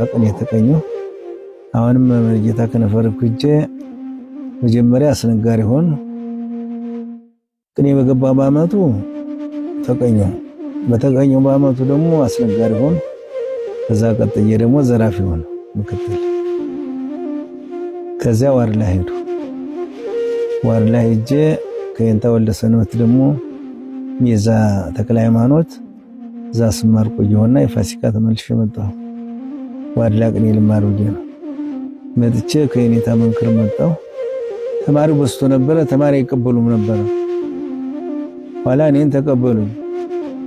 ቀን የተቀኘው አሁንም መርጌታ ከነፈርኩ እጄ መጀመሪያ አስነጋሪ ሆን ቅኔ በገባ በአመቱ ተቀኘው። በተቀኘው በአመቱ ደግሞ አስነጋሪ ሆን። ከዛ ቀጥዬ ደግሞ ዘራፊ ሆን ምክትል። ከዚያ ዋርላ ሄዱ። ዋርላ ሄጄ ከየንታ ወልደ ሰንበት ደግሞ የዛ ተክለ ሃይማኖት እዛ ስማር ቆየሁና የፋሲካ ተመልሼ መጣሁ። ዋርላ ቅኔ ልማር ብዬ ነው መጥቼ ከየኔታ መንክር መጣሁ። ተማሪው በዝቶ ነበረ። ተማሪ አይቀበሉም ነበረ። ኋላ እኔን ተቀበሉኝ።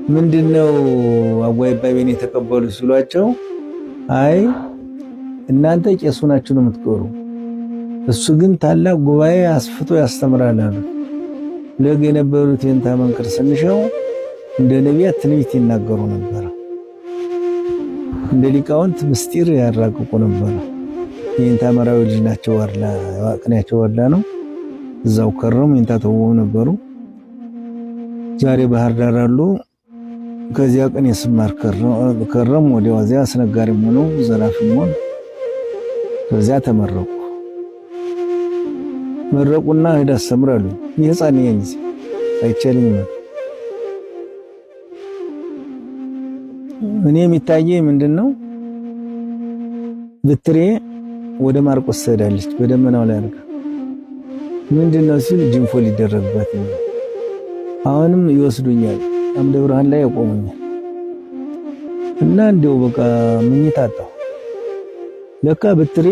ምንድነው አጓይ ባቤን የተቀበሉ ሲሏቸው አይ እናንተ ቄሱ ናችሁ ነው የምትቀሩ፣ እሱ ግን ታላቅ ጉባኤ አስፍቶ ያስተምራል አሉ። ለግ የነበሩት የኔታ መንክር ስንሻው እንደ ነቢያት ትንቢት ይናገሩ ነበር። እንደ ሊቃውንት ምስጢር ያራቅቁ ነበር። የኔታ መራዊ ልጅ ናቸው። ዋርላ ቅኔያቸው ዋርላ ነው። እዛው ከረሙ። የኔታ ተወው ነበሩ። ዛሬ ባህር ዳር አሉ። ከዚያ ቀን የስማር ከረሙ። ወዲያው እዚያ አስነጋሪም ሆነው ዘራፊም ሆነው ከዚያ ተመረቁ። መረቁና ሄዳ አስተምራሉ። የህፃን ነኝ አይቻልኝም። እኔ የሚታየኝ ምንድነው ብትሬ ወደ ማርቆስ ትሄዳለች በደመናው ላይ አርጋ ምንድነው ሲል ጅንፎ ሊደረግባት ነው። አሁንም ይወስዱኛል፣ አምደ ብርሃን ላይ ያቆሙኛል እና እንደው በቃ ምኝታ አጣሁ። ለካ ብትሬ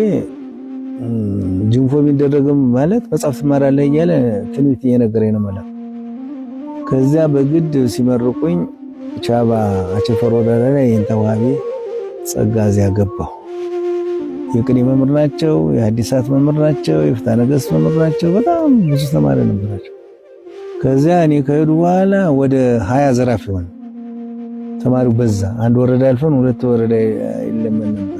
ጅንፎ ቢደረግም ማለት መጽሐፍ ትማራለህ እያለ ትንቢት እየነገረኝ ነው ማለት። ከዚያ በግድ ሲመርቁኝ ቻባ አቸፈር ወረዳ ላይ የኔታ ዋቤ ጸጋ እዚያ ገባሁ። የቅኔ መምህር ናቸው፣ የሐዲሳት መምህር ናቸው፣ የፍትሐ ነገሥት መምህር ናቸው። በጣም ብዙ ተማሪ ነበራቸው። ከዚያ እኔ ከሄዱ በኋላ ወደ 20 ዘራፊ ሆነ። ተማሪው በዛ። አንድ ወረዳ አልፈን ሁለት ወረዳ ይለመን ነበር።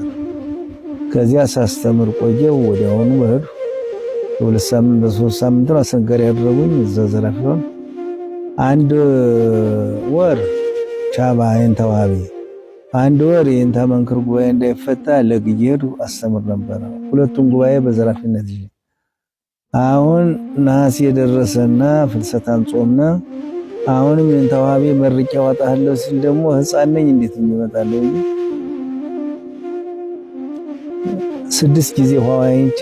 ከዚያ ሳስተምር ቆየው። ወዲያውኑ በሄዱ በሁለት ሳምንት በሶስት ሳምንት አስነጋሪ ያደረጉኝ። እዛ ዘራፊ ሆነ። አንድ ወር ቻባ የኔታ ዋቤ፣ አንድ ወር የኔታ መንክር ጉባኤ እንዳይፈታ ለግየዱ አስተምር ነበር። ሁለቱም ጉባኤ በዘራፊነት ይዤ አሁን ነሐሴ የደረሰና ፍልሰታን ጾምና አሁንም የኔታ ዋቤ መርቂያ ዋጣለሁ ሲል ደግሞ ህፃን ነኝ እንዴት ይመጣለሁ? 6 ጊዜ ኋዋይንቼ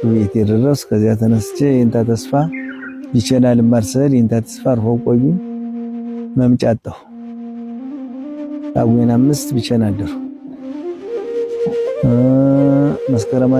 ቤት የደረስ። ከዚያ ተነስቼ የኔታ ተስፋ ይቸናል ማርሰል የኔታ ተስፋ አርፎ ቆዩ። መምጫጣሁ ጳጉሜን 5 ቢቸና አደሩ። መስከረም